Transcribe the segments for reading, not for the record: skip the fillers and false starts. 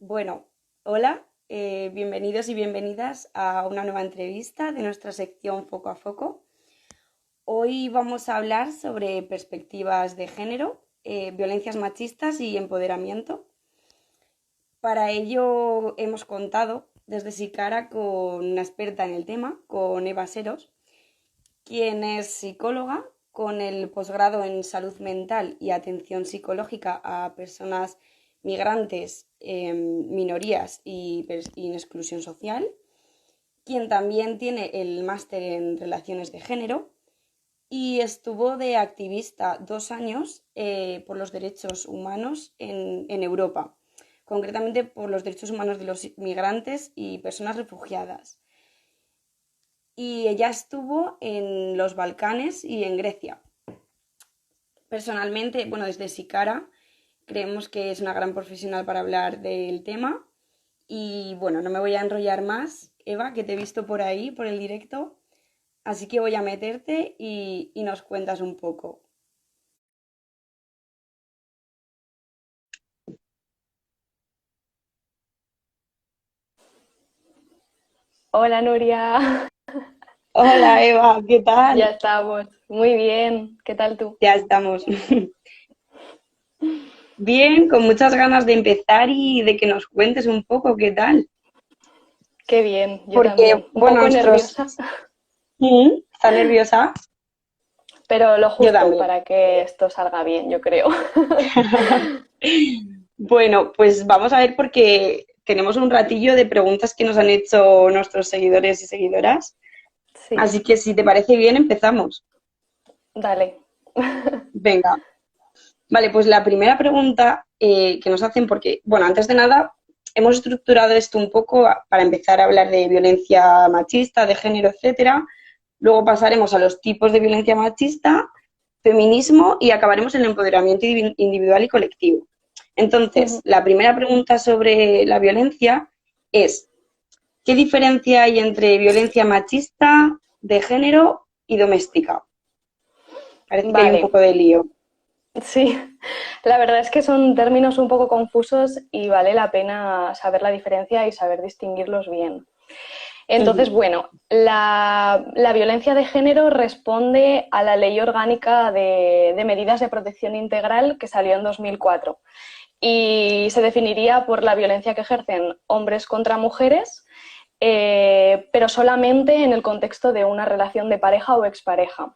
Bueno, hola, bienvenidos y bienvenidas a una nueva entrevista de nuestra sección Foco a Foco. Hoy vamos a hablar sobre perspectivas de género, violencias machistas y empoderamiento. Para ello hemos contado desde Sicara con una experta en el tema, con Eva Seros, quien es psicóloga con el posgrado en salud mental y atención psicológica a personas migrantes, minorías y en exclusión social, quien también tiene el máster en relaciones de género y estuvo de activista 2 años por los derechos humanos en Europa, concretamente por los derechos humanos de los migrantes y personas refugiadas. Y ella estuvo en los Balcanes y en Grecia. Personalmente, bueno, desde Sicara creemos que es una gran profesional para hablar del tema. Y bueno, no me voy a enrollar más, Eva, que te he visto por ahí, por el directo. Así que voy a meterte y nos cuentas un poco. Hola Nuria, Hola Eva, ¿qué ya tal? estamos. Muy bien, ¿qué tal tú? Ya estamos. Bien, con muchas ganas de empezar y de que nos cuentes un poco qué tal. Qué bien, yo Porque, también. Un bueno, poco nerviosa, ¿Estás nerviosa? pero lo Yo justo también. para que esto salga bien, yo creo. Bueno, pues vamos a ver porque tenemos un ratillo de preguntas que nos han hecho nuestros seguidores y seguidoras. Sí, Así que si te parece bien, empezamos. dale. Venga. Vale, pues la primera pregunta que nos hacen, porque, bueno, antes de nada, hemos estructurado esto un poco para empezar a hablar de violencia machista, de género, etcétera. Luego pasaremos a los tipos de violencia machista, feminismo y acabaremos en el empoderamiento individual y colectivo. Entonces, la primera pregunta sobre la violencia es, ¿qué diferencia hay entre violencia machista, de género y doméstica? Parece que hay un Vale, poco de lío. sí, la verdad es que son términos un poco confusos y vale la pena saber la diferencia y saber distinguirlos bien. Entonces, Ujú. bueno, la violencia de género responde a la Ley Orgánica de Medidas de Protección Integral que salió en 2004 y se definiría por la violencia que ejercen hombres contra mujeres, pero solamente en el contexto de una relación de pareja o expareja.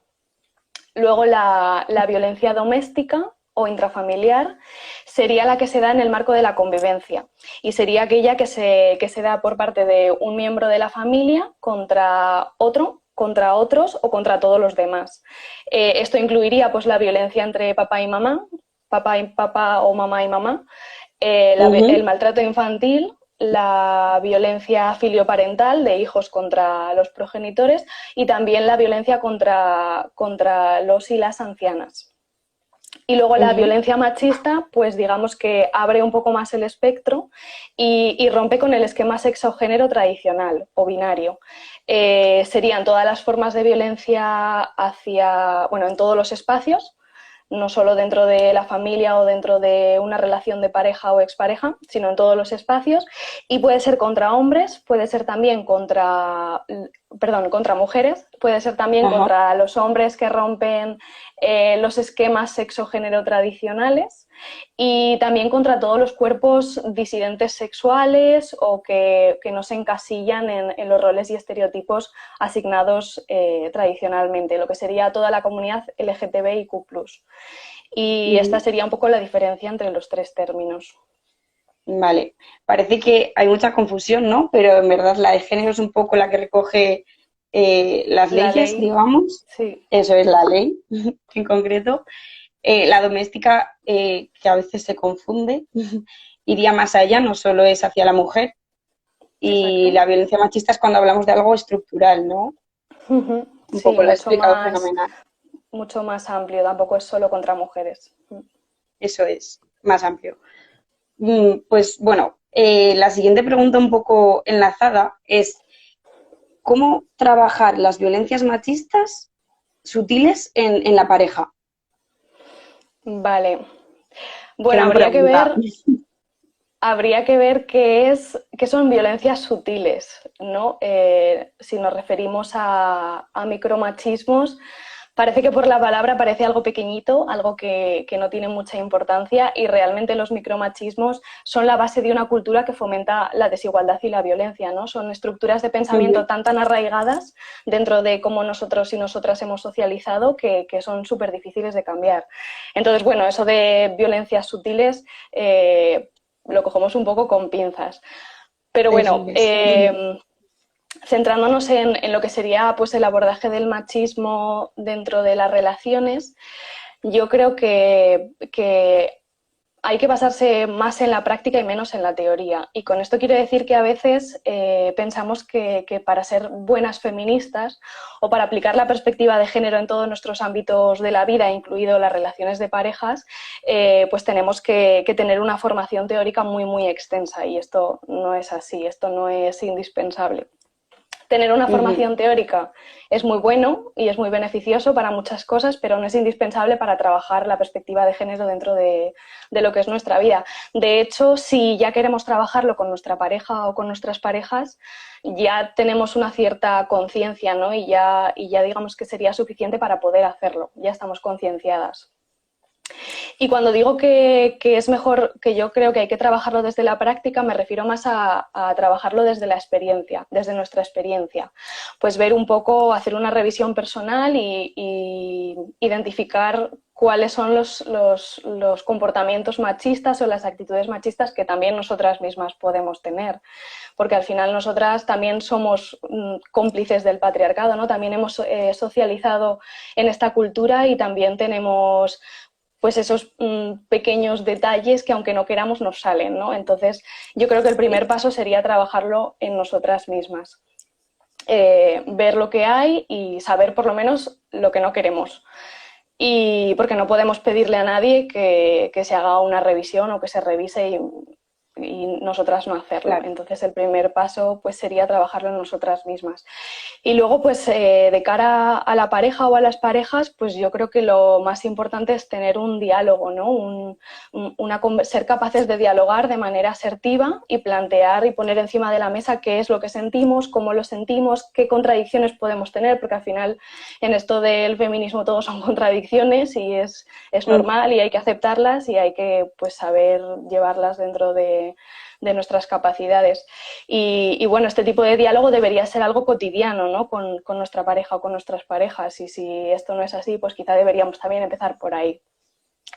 Luego la violencia doméstica o intrafamiliar sería la que se da en el marco de la convivencia y sería aquella que se da por parte de un miembro de la familia contra otro, contra otros o contra todos los demás. Esto incluiría pues la violencia entre papá y mamá, papá y papá o mamá y mamá, el Ujú. maltrato infantil, la violencia filioparental de hijos contra los progenitores y también la violencia contra los y las ancianas. Y luego la Ujú. violencia machista, pues digamos que abre un poco más el espectro y rompe con el esquema sexo-género tradicional o binario. Serían todas las formas de violencia hacia, bueno, en todos los espacios, no solo dentro de la familia o dentro de una relación de pareja o expareja, sino en todos los espacios. Y puede ser contra hombres, puede ser también contra mujeres, puede ser también Ajá. contra los hombres que rompen los esquemas sexo-género tradicionales y también contra todos los cuerpos disidentes sexuales o que no se encasillan en los roles y estereotipos asignados tradicionalmente, lo que sería toda la comunidad LGTBIQ+. Y esta Ujú. sería un poco la diferencia entre los tres términos. Vale. Parece que hay mucha confusión, ¿no? Pero en verdad la de género es un poco la que recoge las La leyes, ley, digamos. sí, Eso es la ley en concreto. La doméstica, que a veces se confunde, iría más allá, no solo es hacia la mujer. Y exacto. la violencia machista es cuando hablamos de algo estructural, ¿no? Un Sí, poco lo ha explicado fenomenal. mucho más amplio, tampoco es solo contra mujeres. Eso es, más amplio. Pues bueno, la siguiente pregunta un poco enlazada es, ¿cómo trabajar las violencias machistas sutiles en la pareja? Vale. Bueno, Gran habría que pregunta. ver habría que ver qué son violencias sutiles, ¿no? Si nos referimos a micromachismos, parece que por la palabra parece algo pequeñito, algo que no tiene mucha importancia, y realmente los micromachismos son la base de una cultura que fomenta la desigualdad y la violencia, ¿no? Son estructuras de pensamiento tan arraigadas dentro de cómo nosotros y nosotras hemos socializado que son súper difíciles de cambiar. Entonces, bueno, eso de violencias sutiles lo cogemos un poco con pinzas. Pero bueno, centrándonos en lo que sería pues, el abordaje del machismo dentro de las relaciones, yo creo que hay que basarse más en la práctica y menos en la teoría. Y con esto quiero decir que a veces pensamos que para ser buenas feministas o para aplicar la perspectiva de género en todos nuestros ámbitos de la vida, incluido las relaciones de parejas, pues tenemos que tener una formación teórica muy extensa. Y esto no es así, esto no es indispensable. Tener una formación teórica es muy bueno y es muy beneficioso para muchas cosas, pero no es indispensable para trabajar la perspectiva de género dentro de lo que es nuestra vida. De hecho, si ya queremos trabajarlo con nuestra pareja o con nuestras parejas, ya tenemos una cierta conciencia, ¿no? Y ya digamos que sería suficiente para poder hacerlo. Ya estamos concienciadas. Y cuando digo que es mejor, que yo creo que hay que trabajarlo desde la práctica, me refiero más a trabajarlo desde la experiencia, desde nuestra experiencia. Pues ver un poco, hacer una revisión personal y identificar cuáles son los comportamientos machistas o las actitudes machistas que también nosotras mismas podemos tener. Porque al final nosotras también somos cómplices del patriarcado, ¿no? También hemos socializado en esta cultura y también tenemos pues esos pequeños detalles que aunque no queramos nos salen, ¿no? Entonces yo creo que el primer paso sería trabajarlo en nosotras mismas. Ver lo que hay y saber por lo menos lo que no queremos. Y porque no podemos pedirle a nadie que se haga una revisión o que se revise y nosotras no hacerlo. Claro. Entonces el primer paso pues sería trabajarlo en nosotras mismas. Y luego pues de cara a la pareja o a las parejas, pues yo creo que lo más importante es tener un diálogo, ¿no? Ser capaces de dialogar de manera asertiva y plantear y poner encima de la mesa qué es lo que sentimos, cómo lo sentimos, qué contradicciones podemos tener, porque al final en esto del feminismo todo son contradicciones y es normal y hay que aceptarlas y hay que pues saber llevarlas dentro de nuestras capacidades. Y bueno, este tipo de diálogo debería ser algo cotidiano, ¿no? Con nuestra pareja o con nuestras parejas. Y si esto no es así, pues quizá deberíamos también empezar por ahí.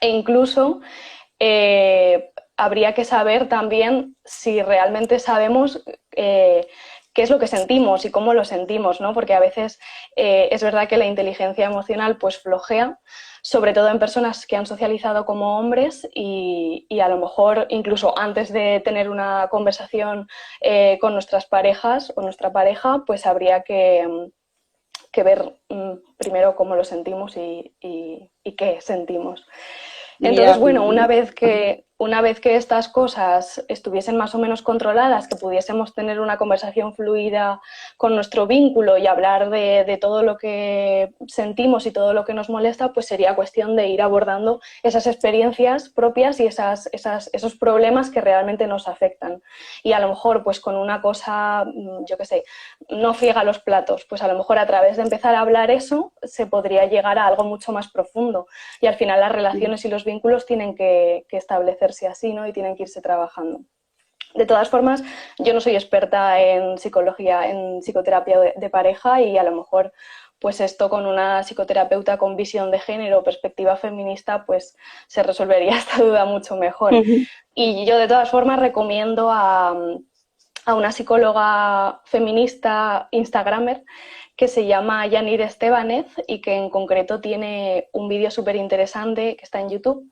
E incluso habría que saber también si realmente sabemos qué es lo que sentimos y cómo lo sentimos, ¿no? Porque a veces es verdad que la inteligencia emocional pues flojea, sobre todo en personas que han socializado como hombres y a lo mejor incluso antes de tener una conversación con nuestras parejas o nuestra pareja, pues habría que ver primero cómo lo sentimos y qué sentimos. Entonces, bueno, una vez que estas cosas estuviesen más o menos controladas, que pudiésemos tener una conversación fluida con nuestro vínculo y hablar de todo lo que sentimos y todo lo que nos molesta, pues sería cuestión de ir abordando esas experiencias propias y esos problemas que realmente nos afectan. Y a lo mejor, pues con una cosa, yo qué sé, no friega los platos, pues a lo mejor a través de empezar a hablar eso se podría llegar a algo mucho más profundo. Y al final las relaciones y los vínculos tienen que establecerse así, ¿no? Y tienen que irse trabajando. De todas formas, yo no soy experta en psicología, en psicoterapia de pareja y a lo mejor pues esto con una psicoterapeuta con visión de género o perspectiva feminista pues se resolvería esta duda mucho mejor. Y yo de todas formas recomiendo a una psicóloga feminista instagramer que se llama Yanire Estebanez y que en concreto tiene un vídeo súper interesante que está en YouTube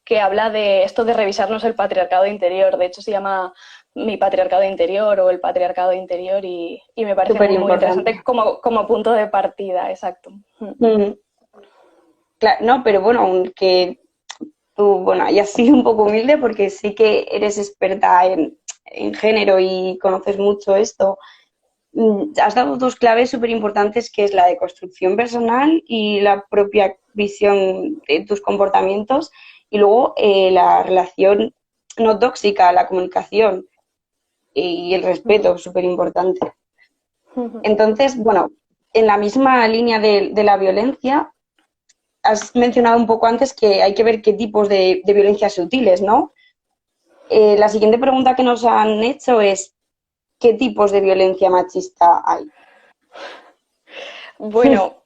que habla de esto de revisarnos el patriarcado interior. De hecho se llama Mi patriarcado interior o el patriarcado interior y me parece muy interesante como punto de partida, exacto. Claro, no, pero bueno, aunque tú, bueno, hayas sido un poco humilde porque sí que eres experta en género y conoces mucho esto, has dado dos claves súper importantes, que es la de construcción personal y la propia visión de tus comportamientos, y luego la relación no tóxica, la comunicación y el respeto, súper importante. Entonces, bueno, en la misma línea de la violencia, has mencionado un poco antes que hay que ver qué tipos de violencias sutiles, ¿no? La siguiente pregunta que nos han hecho es, ¿qué tipos de violencia machista hay? Bueno,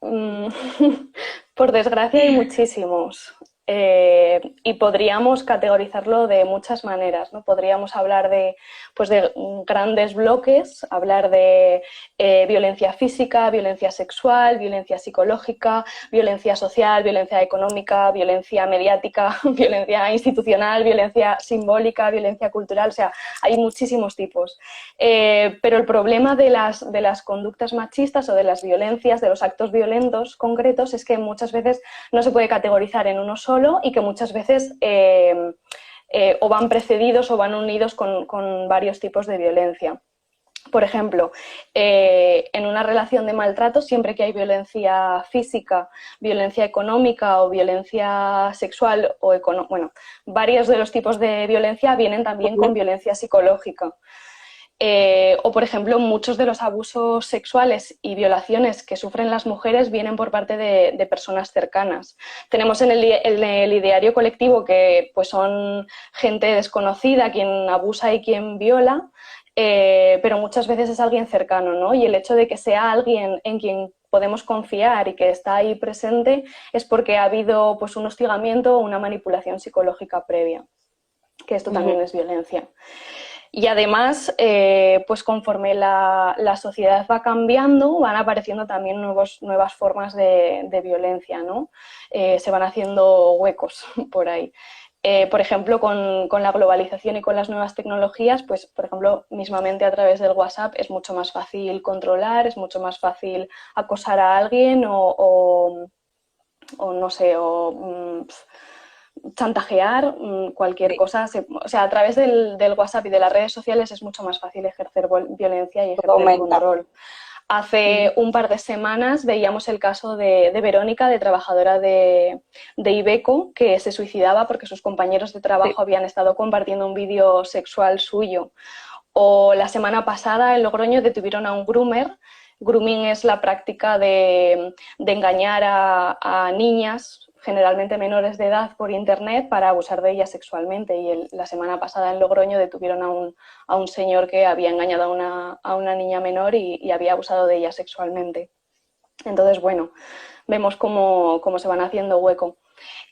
por desgracia hay muchísimos. Y podríamos categorizarlo de muchas maneras, ¿no? Podríamos hablar de, pues de grandes bloques, hablar de violencia física, violencia sexual, violencia psicológica, violencia social, violencia económica, violencia mediática, violencia institucional, violencia simbólica, violencia cultural, o sea, hay muchísimos tipos. Pero el problema de las conductas machistas o de las violencias, de los actos violentos concretos, es que muchas veces no se puede categorizar en uno solo y que muchas veces o van precedidos o van unidos con varios tipos de violencia. Por ejemplo, en una relación de maltrato, siempre que hay violencia física, violencia económica o violencia sexual, bueno, varios de los tipos de violencia vienen también con violencia psicológica. O, por ejemplo, muchos de los abusos sexuales y violaciones que sufren las mujeres vienen por parte de personas cercanas. Tenemos en el ideario colectivo que pues, son gente desconocida quien abusa y quien viola, pero muchas veces es alguien cercano, ¿no? Y el hecho de que sea alguien en quien podemos confiar y que está ahí presente es porque ha habido pues, un hostigamiento o una manipulación psicológica previa, que esto también es violencia. Y además, pues conforme la sociedad va cambiando, van apareciendo también nuevas formas de violencia, ¿no? Se van haciendo huecos por ahí. Por ejemplo, con la globalización y con las nuevas tecnologías, pues, por ejemplo, mismamente a través del WhatsApp es mucho más fácil controlar, es mucho más fácil acosar a alguien o no sé, chantajear, cualquier cosa. O sea, a través del WhatsApp y de las redes sociales es mucho más fácil ejercer violencia y ejercer control. Hace un par de semanas veíamos el caso de Verónica, de trabajadora de Ibeco, que se suicidaba porque sus compañeros de trabajo habían estado compartiendo un vídeo sexual suyo. O la semana pasada en Logroño detuvieron a un groomer. Grooming es la práctica de engañar a niñas, generalmente menores de edad, por internet para abusar de ellas sexualmente. Y la semana pasada en Logroño detuvieron a un señor que había engañado a una niña menor y había abusado de ella sexualmente. Entonces, bueno, vemos cómo se van haciendo hueco.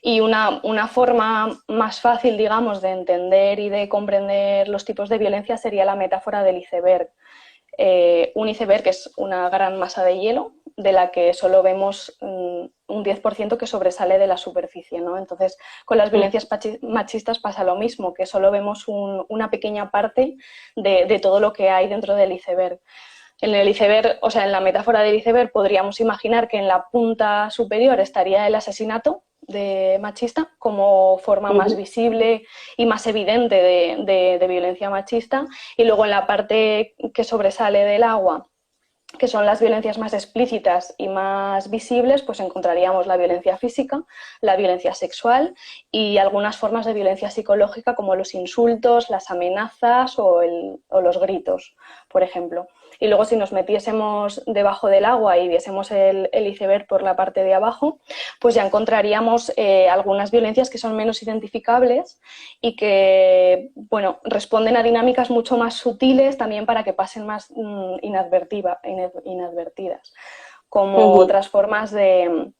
Y una forma más fácil, digamos, de entender y de comprender los tipos de violencia sería la metáfora del iceberg. Un iceberg es una gran masa de hielo de la que solo vemos un 10% que sobresale de la superficie, ¿no? Entonces, con las violencias machistas pasa lo mismo, que solo vemos una pequeña parte de todo lo que hay dentro del iceberg. En el iceberg, o sea, en la metáfora del iceberg podríamos imaginar que en la punta superior estaría el asesinato de machista como forma más visible y más evidente de violencia machista, y luego en la parte que sobresale del agua, que son las violencias más explícitas y más visibles, pues encontraríamos la violencia física, la violencia sexual y algunas formas de violencia psicológica como los insultos, las amenazas o los gritos, por ejemplo. Y luego si nos metiésemos debajo del agua y viésemos el iceberg por la parte de abajo, pues ya encontraríamos algunas violencias que son menos identificables y que, bueno, responden a dinámicas mucho más sutiles también para que pasen más inadvertidas, como otras formas de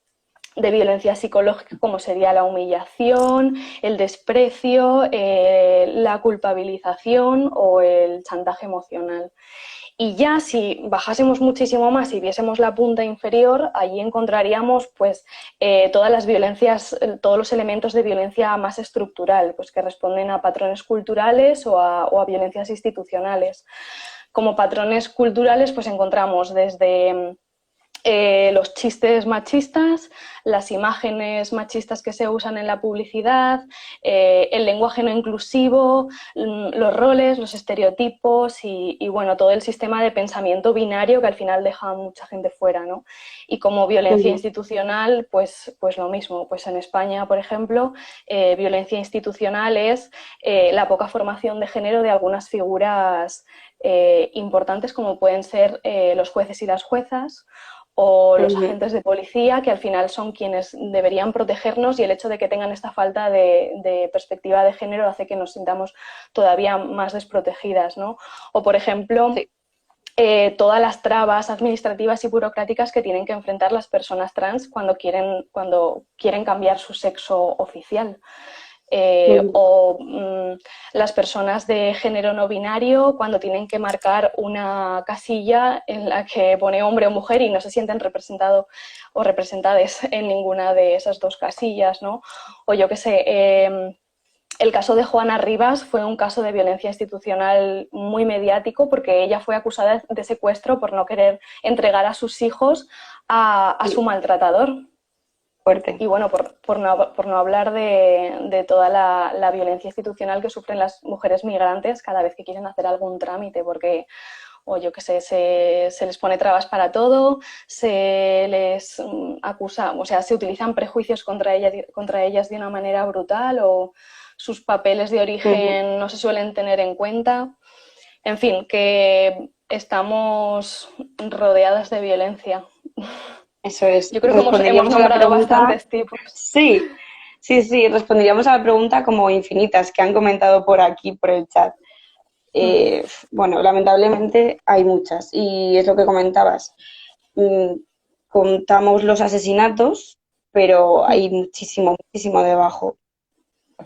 violencia psicológica, como sería la humillación, el desprecio, la culpabilización o el chantaje emocional. Y ya si bajásemos muchísimo más y viésemos la punta inferior, allí encontraríamos pues todas las violencias, todos los elementos de violencia más estructural, pues que responden a patrones culturales o a violencias institucionales. Como patrones culturales pues encontramos desde los chistes machistas, las imágenes machistas que se usan en la publicidad, el lenguaje no inclusivo, los roles, los estereotipos y, bueno, todo el sistema de pensamiento binario que al final deja a mucha gente fuera, ¿no? Y como violencia Ujú. institucional, pues lo mismo. Pues en España, por ejemplo, violencia institucional es la poca formación de género de algunas figuras importantes como pueden ser los jueces y las juezas o los Ujú. agentes de policía, que al final son quienes deberían protegernos y el hecho de que tengan esta falta de perspectiva de género hace que nos sintamos todavía más desprotegidas, ¿no? O, por ejemplo, Sí. todas las trabas administrativas y burocráticas que tienen que enfrentar las personas trans cuando quieren cambiar su sexo oficial. Ujú. Las personas de género no binario cuando tienen que marcar una casilla en la que pone hombre o mujer y no se sienten representados o representadas en ninguna de esas dos casillas, ¿no? O yo qué sé, el caso de Juana Rivas fue un caso de violencia institucional muy mediático porque ella fue acusada de secuestro por no querer entregar a sus hijos a su Sí, maltratador. fuerte. Y bueno, por no hablar de toda la violencia institucional que sufren las mujeres migrantes cada vez que quieren hacer algún trámite, porque, o yo qué sé, se les pone trabas para todo, se les acusa, o sea, se utilizan prejuicios contra ellas de una manera brutal o sus papeles de Ujú. origen no se suelen tener en cuenta. En fin, que estamos rodeadas de violencia. Eso es. Yo creo que hemos Responderíamos a la nombrado pregunta, bastantes tipos. sí, sí, sí, responderíamos a la pregunta como infinitas que han comentado por aquí, por el chat. Bueno, lamentablemente hay muchas y es lo que comentabas. Mm, Contamos los asesinatos, pero hay muchísimo, muchísimo debajo.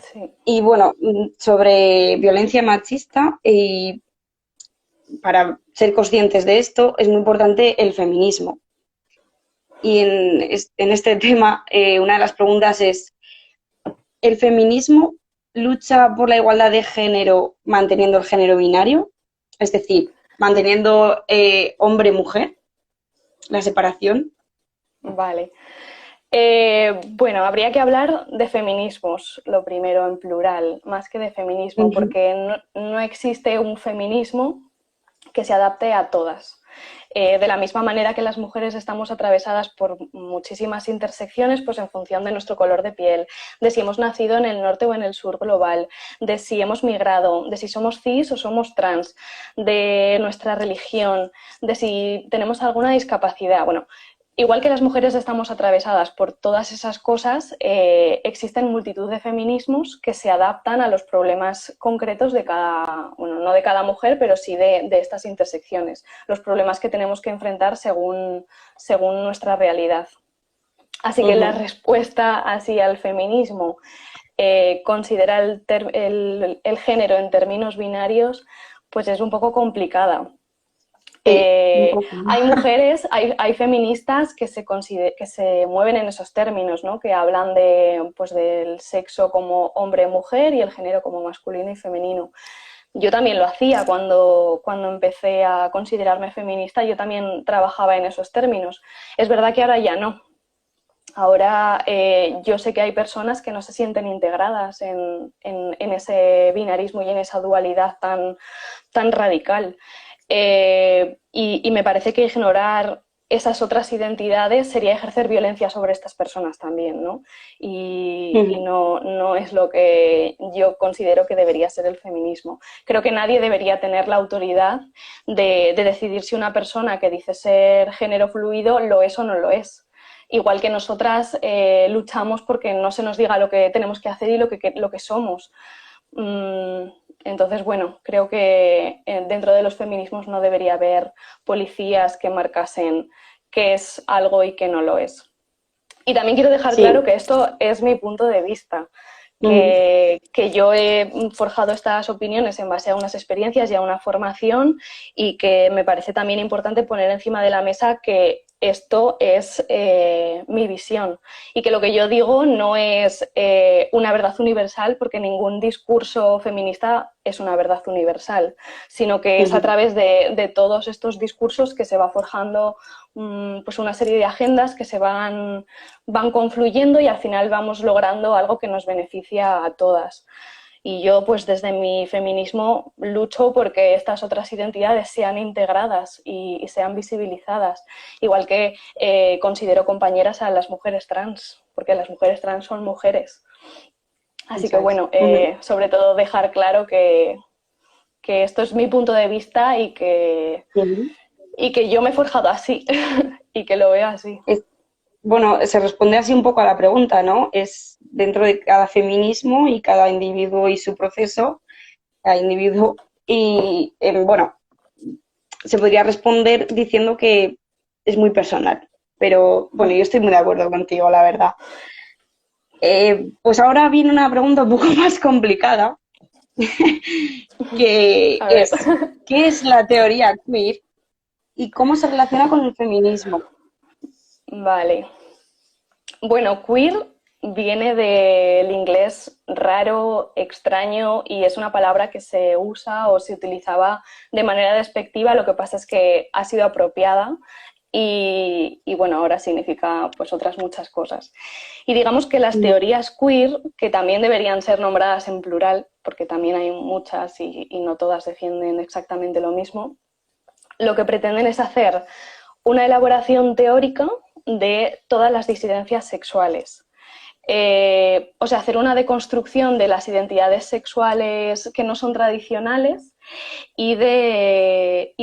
Sí. Y bueno, sobre violencia machista y para ser conscientes de esto es muy importante el feminismo. Y en este tema, una de las preguntas es, ¿el feminismo lucha por la igualdad de género manteniendo el género binario? Es decir, manteniendo hombre-mujer, la separación. Vale. Bueno, habría que hablar de feminismos, lo primero en plural, más que de feminismo, Ujú. porque no existe un feminismo que se adapte a todas. De la misma manera que las mujeres estamos atravesadas por muchísimas intersecciones, pues en función de nuestro color de piel, de si hemos nacido en el norte o en el sur global, de si hemos migrado, de si somos cis o somos trans, de nuestra religión, de si tenemos alguna discapacidad. Bueno, igual que las mujeres estamos atravesadas por todas esas cosas, existen multitud de feminismos que se adaptan a los problemas concretos de cada, bueno, no de cada mujer, pero sí de estas intersecciones, los problemas que tenemos que enfrentar según nuestra realidad. Así que la Ujú. respuesta así al feminismo, considera el género en términos binarios, pues es un poco complicada. Sí, un poco. Hay mujeres, hay feministas que se mueven en esos términos, ¿no? Que hablan pues, del sexo como hombre-mujer y el género como masculino y femenino. Yo también lo hacía cuando empecé a considerarme feminista, yo también trabajaba en esos términos. Es verdad que ahora ya no. Ahora yo sé que hay personas que no se sienten integradas en ese binarismo y en esa dualidad tan radical. Y me parece que ignorar esas otras identidades sería ejercer violencia sobre estas personas también, ¿no? Y Ujú. no es lo que yo considero que debería ser el feminismo. Creo que nadie debería tener la autoridad de decidir si una persona que dice ser género fluido lo es o no lo es. Igual que nosotras luchamos porque no se nos diga lo que tenemos que hacer y lo que somos. Entonces, bueno, creo que dentro de los feminismos no debería haber policías que marcasen qué es algo y qué no lo es. Y también quiero dejar claro Sí. que esto es mi punto de vista, Ujú. que yo he forjado estas opiniones en base a unas experiencias y a una formación y que me parece también importante poner encima de la mesa que esto es mi visión y que lo que yo digo no es una verdad universal, porque ningún discurso feminista es una verdad universal, sino que es a través de todos estos discursos que se va forjando pues una serie de agendas que se van confluyendo y al final vamos logrando algo que nos beneficia a todas. Y yo, pues desde mi feminismo, lucho porque estas otras identidades sean integradas y sean visibilizadas. Igual que considero compañeras a las mujeres trans, porque las mujeres trans son mujeres. Así que bueno, sobre todo dejar claro que esto es mi punto de vista y que yo me he forjado así y que lo veo así. Bueno, se responde así un poco a la pregunta, ¿no? Es dentro de cada feminismo y cada individuo y su proceso, cada individuo. Y bueno, se podría responder diciendo que es muy personal. Pero bueno, yo estoy muy de acuerdo contigo, la verdad. Pues ahora viene una pregunta un poco más complicada, que es, ¿qué es la teoría queer y cómo se relaciona con el feminismo? Vale. Bueno, queer viene del inglés raro, extraño, y es una palabra que se usa o se utilizaba de manera despectiva. Lo que pasa es que ha sido apropiada y bueno, ahora significa pues otras muchas cosas. Y digamos que las teorías queer, que también deberían ser nombradas en plural, porque también hay muchas y no todas defienden exactamente lo mismo, lo que pretenden es hacer una elaboración teórica de todas las disidencias sexuales. O sea, hacer una deconstrucción de las identidades sexuales que no son tradicionales y de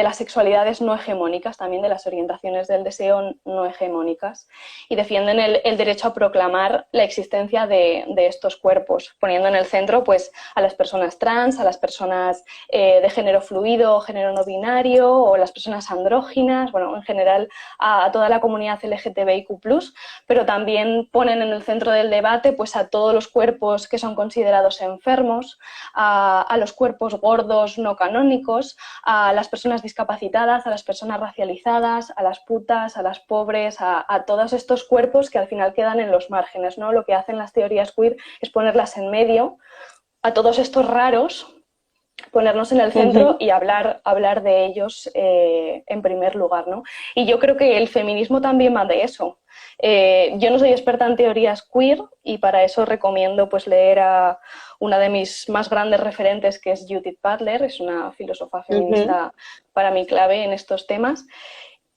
las sexualidades no hegemónicas, también de las orientaciones del deseo no hegemónicas, y defienden el derecho a proclamar la existencia de estos cuerpos, poniendo en el centro pues, a las personas trans, a las personas de género fluido o género no binario, o las personas andróginas, bueno, en general a toda la comunidad LGTBIQ+, pero también ponen en el centro del debate pues, a todos los cuerpos que son considerados enfermos, a los cuerpos gordos no canónicos, a las personas discapacitadas, a las personas racializadas, a las putas, a las pobres, a todos estos cuerpos que al final quedan en los márgenes, ¿no? Lo que hacen las teorías queer es ponerlas en medio, a todos estos raros, ponernos en el centro y hablar de ellos en primer lugar, ¿no? Y yo creo que el feminismo también va de eso. Yo no soy experta en teorías queer y para eso recomiendo pues, leer a una de mis más grandes referentes, que es Judith Butler, es una filósofa feminista para mí clave en estos temas.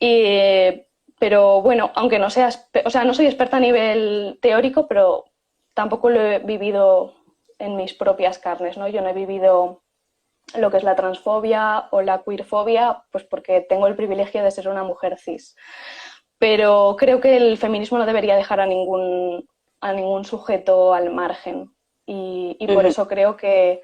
Pero bueno, aunque no seas, o sea, no soy experta a nivel teórico, pero tampoco lo he vivido en mis propias carnes, ¿no? Yo no he vivido lo que es la transfobia o la queerfobia, pues porque tengo el privilegio de ser una mujer cis. Pero creo que el feminismo no debería dejar a ningún sujeto al margen. Y por eso creo que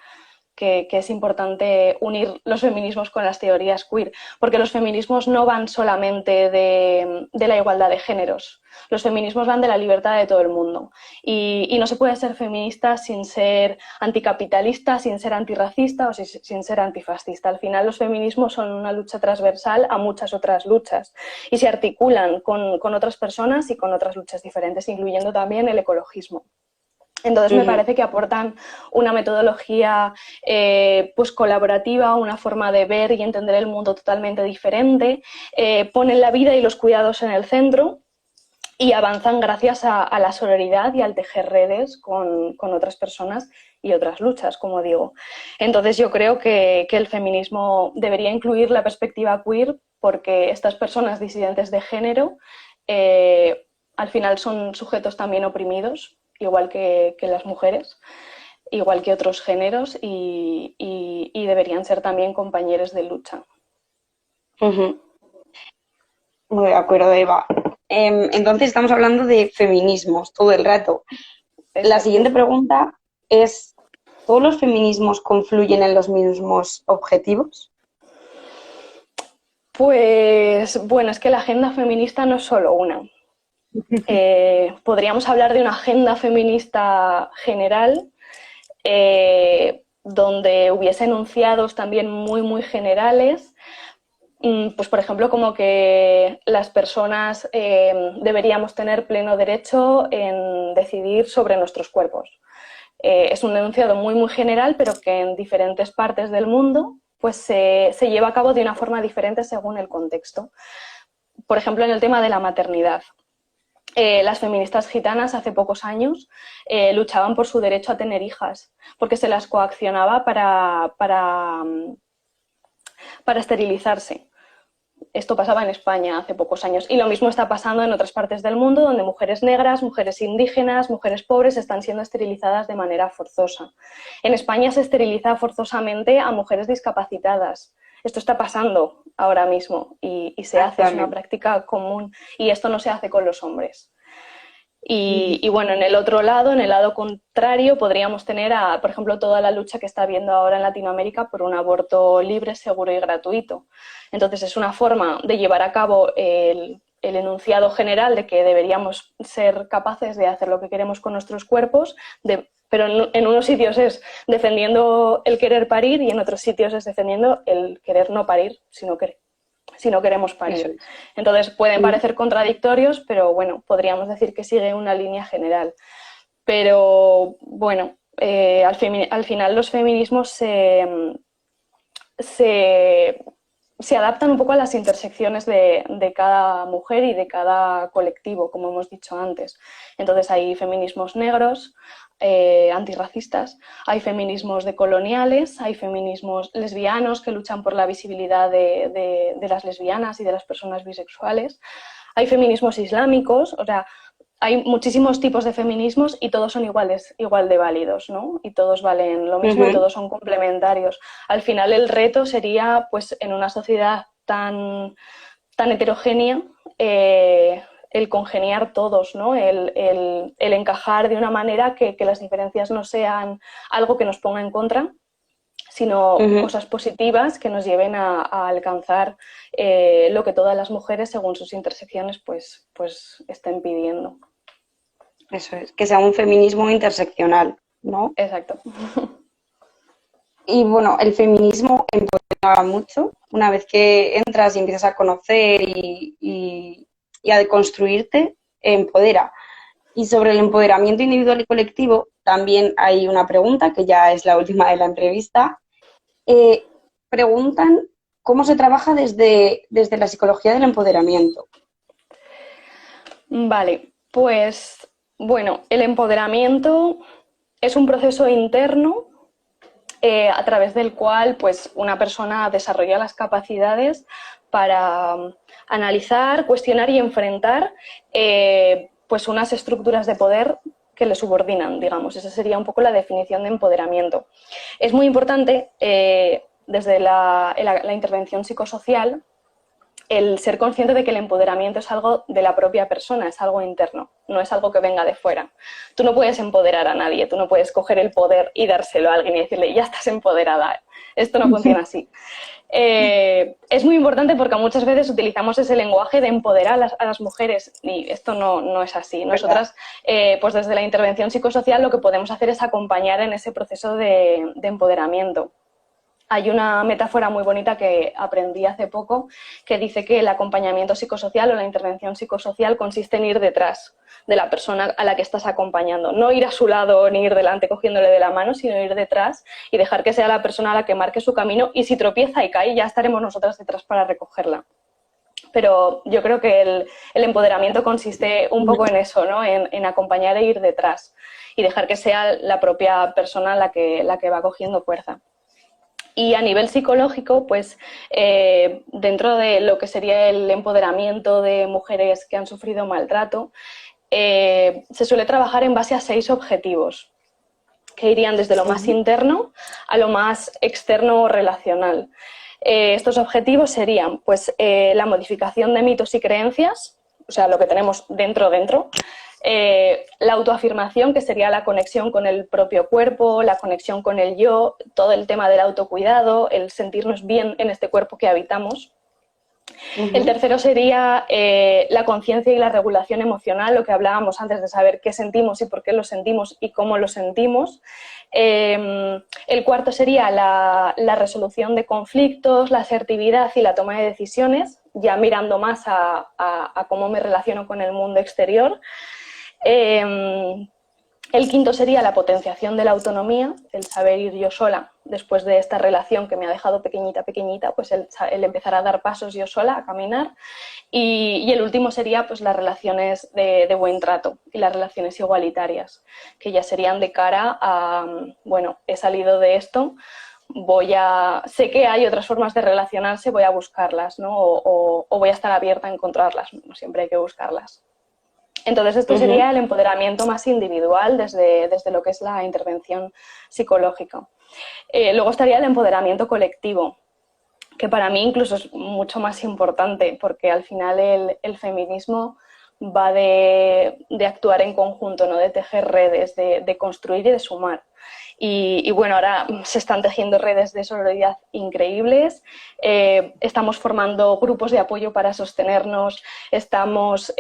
es importante unir los feminismos con las teorías queer, porque los feminismos no van solamente de la igualdad de géneros, los feminismos van de la libertad de todo el mundo y no se puede ser feminista sin ser anticapitalista, sin ser antirracista o sin ser antifascista. Al final los feminismos son una lucha transversal a muchas otras luchas y se articulan con otras personas y con otras luchas diferentes, incluyendo también el ecologismo. Entonces me parece que aportan una metodología pues colaborativa, una forma de ver y entender el mundo totalmente diferente, ponen la vida y los cuidados en el centro y avanzan gracias a la sororidad y al tejer redes con otras personas y otras luchas, como digo. Entonces yo creo que el feminismo debería incluir la perspectiva queer porque estas personas disidentes de género al final son sujetos también oprimidos, igual que las mujeres, igual que otros géneros y deberían ser también compañeros de lucha. Muy de acuerdo, Eva. Entonces estamos hablando de feminismos todo el rato. Exacto. La siguiente pregunta es, ¿todos los feminismos confluyen en los mismos objetivos? Pues bueno, es que la agenda feminista no es solo una. Podríamos hablar de una agenda feminista general donde hubiese enunciados también muy, muy generales, pues por ejemplo, como que las personas deberíamos tener pleno derecho en decidir sobre nuestros cuerpos. Es un enunciado muy, muy general, pero que en diferentes partes del mundo pues se lleva a cabo de una forma diferente según el contexto. Por ejemplo, en el tema de la maternidad. Las feministas gitanas hace pocos años luchaban por su derecho a tener hijas, porque se las coaccionaba para esterilizarse. Esto pasaba en España hace pocos años y lo mismo está pasando en otras partes del mundo donde mujeres negras, mujeres indígenas, mujeres pobres están siendo esterilizadas de manera forzosa. En España se esteriliza forzosamente a mujeres discapacitadas. Esto está pasando ahora mismo y se hace, es una práctica común y esto no se hace con los hombres. Y bueno, en el otro lado, en el lado contrario, podríamos tener, por ejemplo, toda la lucha que está habiendo ahora en Latinoamérica por un aborto libre, seguro y gratuito. Entonces, es una forma de llevar a cabo el enunciado general de que deberíamos ser capaces de hacer lo que queremos con nuestros cuerpos, pero en unos sitios es defendiendo el querer parir y en otros sitios es defendiendo el querer no parir, si no queremos parir. Entonces pueden parecer contradictorios, pero bueno, podríamos decir que sigue una línea general. Pero bueno, al final los feminismos se adaptan un poco a las intersecciones de cada mujer y de cada colectivo, como hemos dicho antes. Entonces hay feminismos negros, antirracistas, hay feminismos decoloniales, hay feminismos lesbianos que luchan por la visibilidad de las lesbianas y de las personas bisexuales, hay feminismos islámicos, o sea, hay muchísimos tipos de feminismos y todos son igual de válidos, ¿no? Y todos valen lo mismo y todos son complementarios. Al final el reto sería, pues, en una sociedad tan heterogénea, el congeniar todos, ¿no? El encajar de una manera que las diferencias no sean algo que nos ponga en contra, sino cosas positivas que nos lleven a alcanzar lo que todas las mujeres, según sus intersecciones, pues estén pidiendo. Eso es, que sea un feminismo interseccional, ¿no? Exacto. Y bueno, el feminismo empodera mucho. Una vez que entras y empiezas a conocer y a deconstruirte, empodera. Y sobre el empoderamiento individual y colectivo, también hay una pregunta, que ya es la última de la entrevista. Preguntan cómo se trabaja desde la psicología del empoderamiento. Vale, pues bueno, el empoderamiento es un proceso interno a través del cual pues, una persona desarrolla las capacidades para analizar, cuestionar y enfrentar pues unas estructuras de poder que le subordinan, digamos. Esa sería un poco la definición de empoderamiento. Es muy importante, desde la intervención psicosocial, el ser consciente de que el empoderamiento es algo de la propia persona, es algo interno, no es algo que venga de fuera. Tú no puedes empoderar a nadie, tú no puedes coger el poder y dárselo a alguien y decirle, ya estás empoderada. Esto no funciona así. Es muy importante porque muchas veces utilizamos ese lenguaje de empoderar a las mujeres y esto no es así. Nosotras, pues desde la intervención psicosocial, lo que podemos hacer es acompañar en ese proceso de empoderamiento. Hay una metáfora muy bonita que aprendí hace poco que dice que el acompañamiento psicosocial o la intervención psicosocial consiste en ir detrás de la persona a la que estás acompañando. No ir a su lado ni ir delante cogiéndole de la mano, sino ir detrás y dejar que sea la persona a la que marque su camino y si tropieza y cae ya estaremos nosotras detrás para recogerla. Pero yo creo que el empoderamiento consiste un poco en eso, ¿no? En acompañar e ir detrás y dejar que sea la propia persona la que va cogiendo fuerza. Y a nivel psicológico, pues dentro de lo que sería el empoderamiento de mujeres que han sufrido maltrato, se suele trabajar en base a 6 objetivos, que irían desde lo más interno a lo más externo o relacional. Estos objetivos serían pues, la modificación de mitos y creencias, o sea, lo que tenemos dentro, la autoafirmación, que sería la conexión con el propio cuerpo, la conexión con el yo, todo el tema del autocuidado, el sentirnos bien en este cuerpo que habitamos. El tercero sería la conciencia y la regulación emocional, lo que hablábamos antes de saber qué sentimos y por qué lo sentimos y cómo lo sentimos. El cuarto sería la resolución de conflictos, la asertividad y la toma de decisiones, ya mirando más a cómo me relaciono con el mundo exterior. El quinto sería la potenciación de la autonomía, el saber ir yo sola después de esta relación que me ha dejado pequeñita, pues el empezar a dar pasos yo sola, a caminar. Y el último sería pues las relaciones de buen trato y las relaciones igualitarias, que ya serían de cara a, bueno, he salido de esto, sé que hay otras formas de relacionarse, voy a buscarlas, ¿no? O voy a estar abierta a encontrarlas, no siempre hay que buscarlas. Entonces, esto sería el empoderamiento más individual desde lo que es la intervención psicológica. Luego estaría el empoderamiento colectivo, que para mí incluso es mucho más importante, porque al final el feminismo va de actuar en conjunto, ¿no? De tejer redes, de construir y de sumar. Y bueno, ahora se están tejiendo redes de sororidad increíbles, estamos formando grupos de apoyo para sostenernos, estamos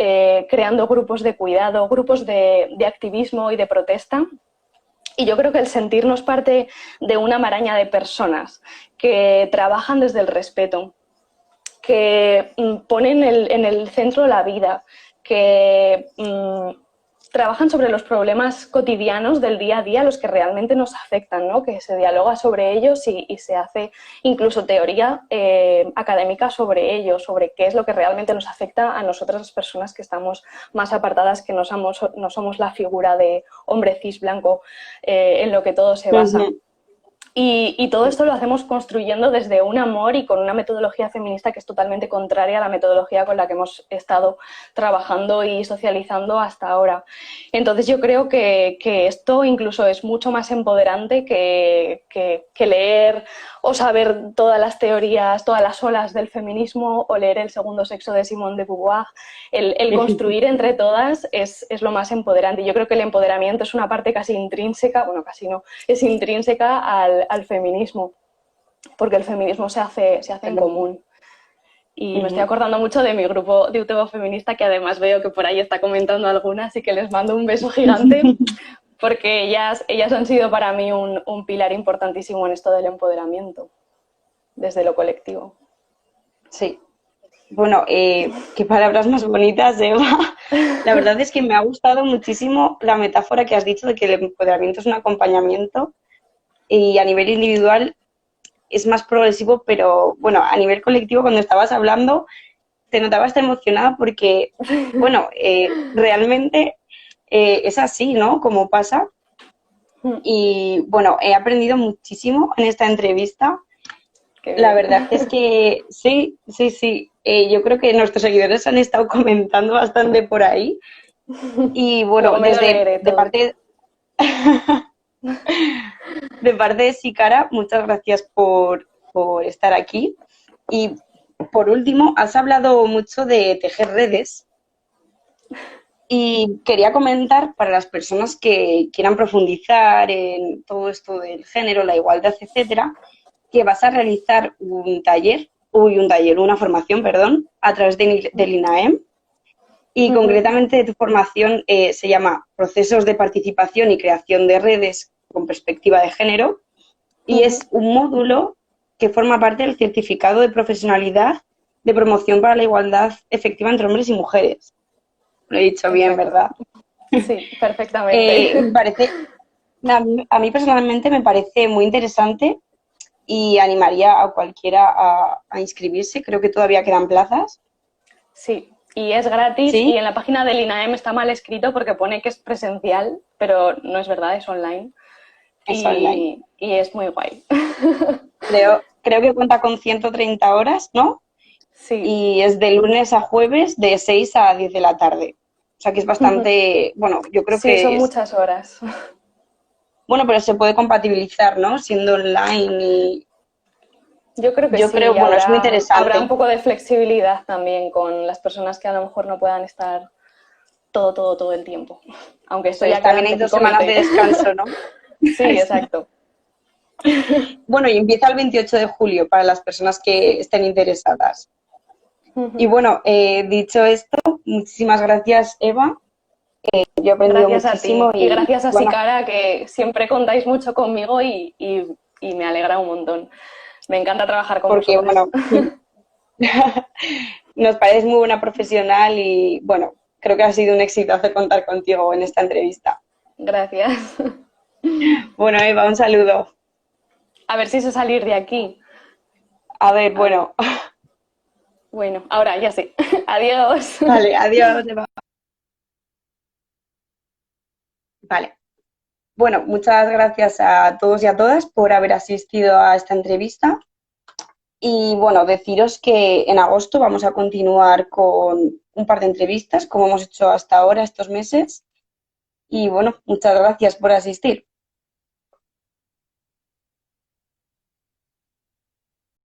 creando grupos de cuidado, grupos de activismo y de protesta. Y yo creo que el sentirnos parte de una maraña de personas que trabajan desde el respeto, que ponen en el centro la vida, que trabajan sobre los problemas cotidianos del día a día, los que realmente nos afectan, ¿no? Que se dialoga sobre ellos y se hace incluso teoría académica sobre ellos, sobre qué es lo que realmente nos afecta a nosotras las personas que estamos más apartadas, que no somos la figura de hombre cis blanco en lo que todo se basa. Y todo esto lo hacemos construyendo desde un amor y con una metodología feminista que es totalmente contraria a la metodología con la que hemos estado trabajando y socializando hasta ahora. Entonces yo creo que esto incluso es mucho más empoderante que leer o saber todas las teorías, todas las olas del feminismo o leer El segundo sexo de Simone de Beauvoir. El construir entre todas es lo más empoderante. Yo creo que el empoderamiento es una parte casi intrínseca, bueno, casi no, es intrínseca al feminismo, porque el feminismo se hace en común. Y me estoy acordando mucho de mi grupo de YouTube feminista, que además veo que por ahí está comentando algunas, y que les mando un beso gigante, porque ellas han sido para mí un pilar importantísimo en esto del empoderamiento, desde lo colectivo. Sí. Bueno, qué palabras más bonitas, Eva. La verdad es que me ha gustado muchísimo la metáfora que has dicho de que el empoderamiento es un acompañamiento y a nivel individual es más progresivo, pero bueno, a nivel colectivo, cuando estabas hablando, te notaba estar emocionada porque, bueno, realmente es así, ¿no? Como pasa. Y bueno, he aprendido muchísimo en esta entrevista. La verdad es que sí. Yo creo que nuestros seguidores han estado comentando bastante por ahí. Y bueno, de parte de Sikara, muchas gracias por estar aquí. Y por último, has hablado mucho de tejer redes. Y quería comentar para las personas que quieran profundizar en todo esto del género, la igualdad, etcétera, que vas a realizar una formación, perdón, a través del INAEM. Y concretamente tu formación se llama Procesos de Participación y Creación de Redes con Perspectiva de Género, y es un módulo que forma parte del Certificado de Profesionalidad de Promoción para la Igualdad Efectiva entre Hombres y Mujeres. Lo he dicho bien, ¿verdad? Sí, perfectamente. A mí personalmente me parece muy interesante y animaría a cualquiera a inscribirse. Creo que todavía quedan plazas. Sí, y es gratis. ¿Sí? Y en la página del INAEM está mal escrito porque pone que es presencial, pero no es verdad, es online. Online. Y es muy guay. Creo que cuenta con 130 horas, ¿no? Sí. Y es de lunes a jueves de 6 a 10 de la tarde. O sea que es bastante, bueno, yo creo que... Sí, son muchas horas. Bueno, pero se puede compatibilizar, ¿no? Siendo online y... Yo creo que sí. Bueno, es muy interesante. Habrá un poco de flexibilidad también con las personas que a lo mejor no puedan estar todo el tiempo. Aunque esto ya también hay 2 semanas de descanso, ¿no? Sí, exacto. Bueno, y empieza el 28 de julio para las personas que estén interesadas. Y bueno, dicho esto, muchísimas gracias, Eva. Yo he aprendido Gracias a ti muchísimo y y gracias a bueno, Sikara, que siempre contáis mucho conmigo y me alegra un montón. Me encanta trabajar con porque vosotras. bueno, nos pareces muy buena profesional y bueno, creo que ha sido un exitazo contar contigo en esta entrevista. Gracias. Bueno, Eva, un saludo. A ver si sé salir de aquí. A ver, A ver. bueno, Bueno, ahora ya sé. Adiós. vale, adiós, Eva. Vale. Bueno, muchas gracias a todos y a todas por haber asistido a esta entrevista. Y bueno, deciros que en agosto vamos a continuar con un par de entrevistas, como hemos hecho hasta ahora estos meses. Y bueno, muchas gracias por asistir.